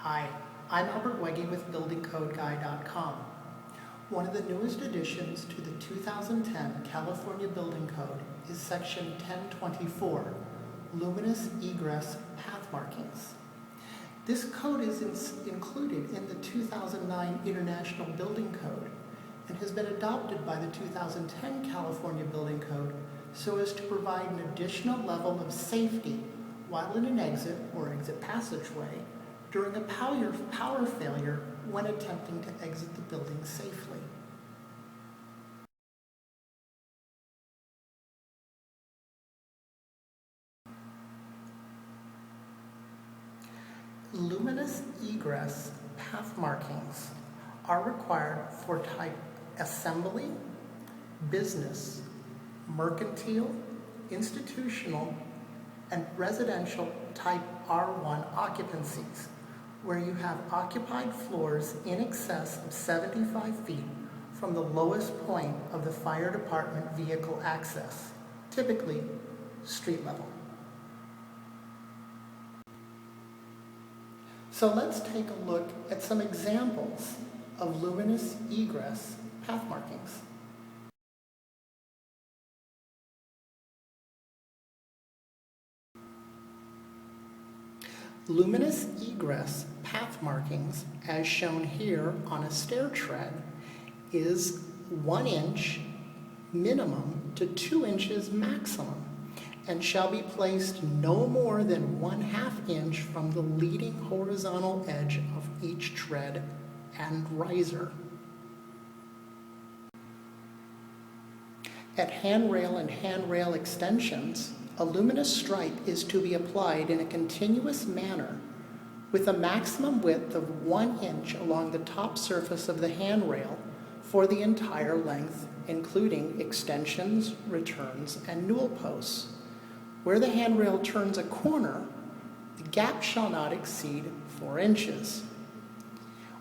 Hi, I'm Albert Wegge with BuildingCodeGuy.com. One of the newest additions to the 2010 California Building Code is Section 1024, Luminous Egress Path Markings. This code is included in the 2009 International Building Code and has been adopted by the 2010 California Building Code so as to provide an additional level of safety while in an exit or exit passageway during a power failure when attempting to exit the building safely. Luminous egress path markings are required for type assembly, business, mercantile, institutional, and residential type R1 occupancies, where you have occupied floors in excess of 75 feet from the lowest point of the fire department vehicle access, typically street level. So let's take a look at some examples of luminous egress path markings. Luminous egress path markings, as shown here on a stair tread, is 1 inch minimum to 2 inches maximum, and shall be placed no more than 1/2 inch from the leading horizontal edge of each tread and riser. At handrail and handrail extensions, a luminous stripe is to be applied in a continuous manner with a maximum width of 1 inch along the top surface of the handrail for the entire length, including extensions, returns, and newel posts. Where the handrail turns a corner, the gap shall not exceed 4 inches.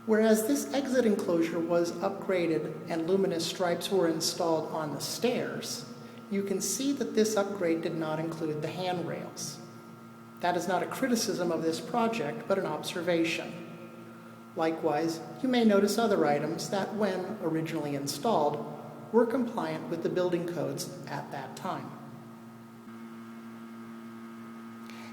Whereas this exit enclosure was upgraded and luminous stripes were installed on the stairs, you can see that this upgrade did not include the handrails. That is not a criticism of this project, but an observation. Likewise, you may notice other items that, when originally installed, were compliant with the building codes at that time.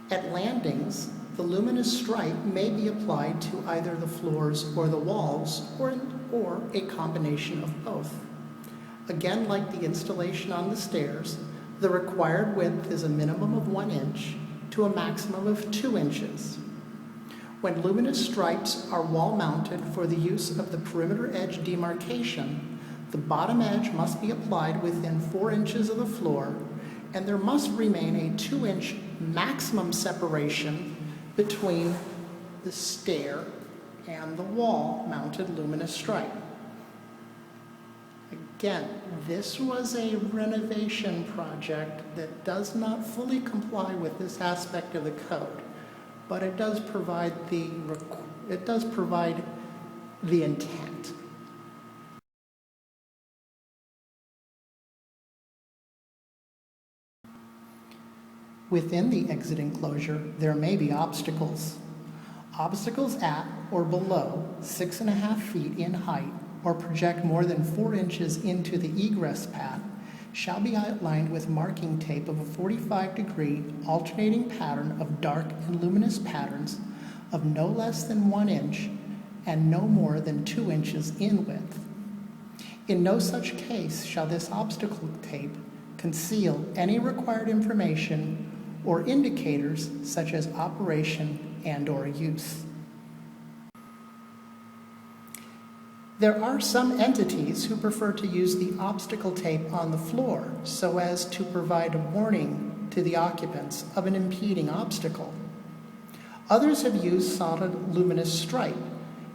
At landings, the luminous stripe may be applied to either the floors or the walls, or a combination of both. Again, like the installation on the stairs, the required width is a minimum of 1 inch to a maximum of 2 inches. When luminous stripes are wall mounted for the use of the perimeter edge demarcation, the bottom edge must be applied within 4 inches of the floor, and there must remain a 2 inch maximum separation between the stair and the wall mounted luminous stripe. Again, this was a renovation project that does not fully comply with this aspect of the code, but it does provide the intent. Within the exit enclosure, there may be obstacles. Obstacles at or below 6.5 feet in height or project more than 4 inches into the egress path shall be outlined with marking tape of a 45-degree alternating pattern of dark and luminous patterns of no less than 1 inch and no more than 2 inches in width. In no such case shall this obstacle tape conceal any required information or indicators such as operation and/or use. There are some entities who prefer to use the obstacle tape on the floor so as to provide a warning to the occupants of an impeding obstacle. Others have used solid luminous stripe,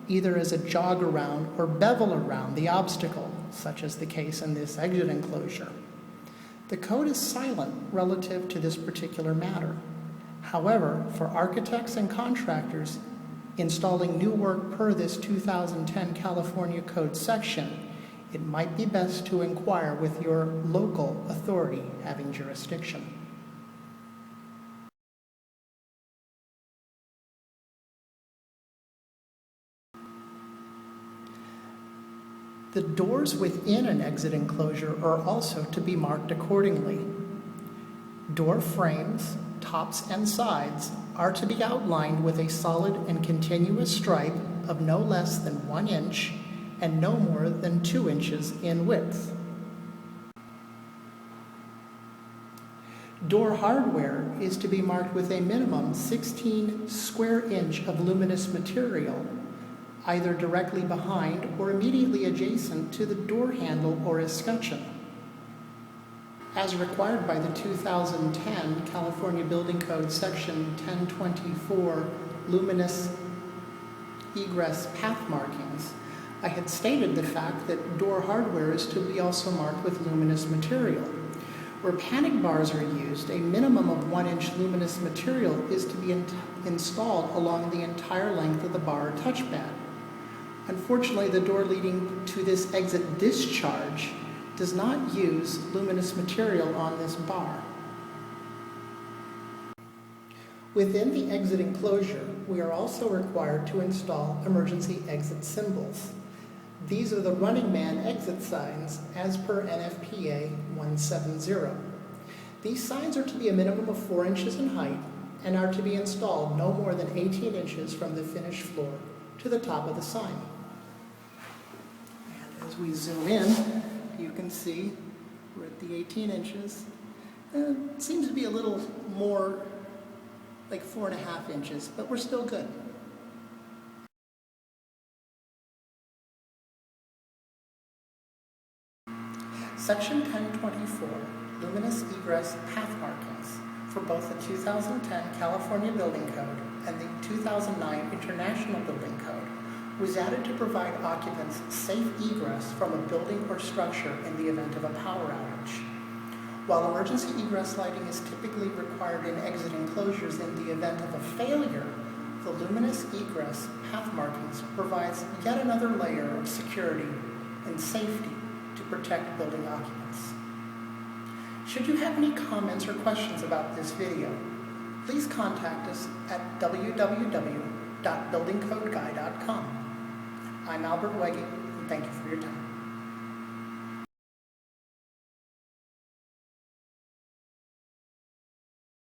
either as a jog around or bevel around the obstacle, such as the case in this exit enclosure. The code is silent relative to this particular matter. However, for architects and contractors installing new work per this 2010 California Code section, it might be best to inquire with your local authority having jurisdiction. The doors within an exit enclosure are also to be marked accordingly. Door frames, tops and sides are to be outlined with a solid and continuous stripe of no less than 1 inch and no more than 2 inches in width. Door hardware is to be marked with a minimum 16 square inch of luminous material, either directly behind or immediately adjacent to the door handle or escutcheon. As required by the 2010 California Building Code Section 1024 Luminous Egress path markings, I had stated the fact that door hardware is to be also marked with luminous material. Where panic bars are used, a minimum of 1 inch luminous material is to be installed along the entire length of the bar or touchpad. Unfortunately, the door leading to this exit discharge does not use luminous material on this bar. Within the exit enclosure, we are also required to install emergency exit symbols. These are the running man exit signs as per NFPA 170. These signs are to be a minimum of 4 inches in height and are to be installed no more than 18 inches from the finished floor to the top of the sign. And as we zoom in, you can see we're at the 18 inches. It seems to be a little more like 4.5 inches, but we're still good. Section 1024, Luminous Egress Path Markings, for both the 2010 California Building Code and the 2009 International Building Code, was added to provide occupants safe egress from a building or structure in the event of a power outage. While emergency egress lighting is typically required in exit enclosures in the event of a failure, the Luminous Egress Path Markings provides yet another layer of security and safety to protect building occupants. Should you have any comments or questions about this video, please contact us at www.buildingcodeguy.com. I'm Albert Wegge, and thank you for your time.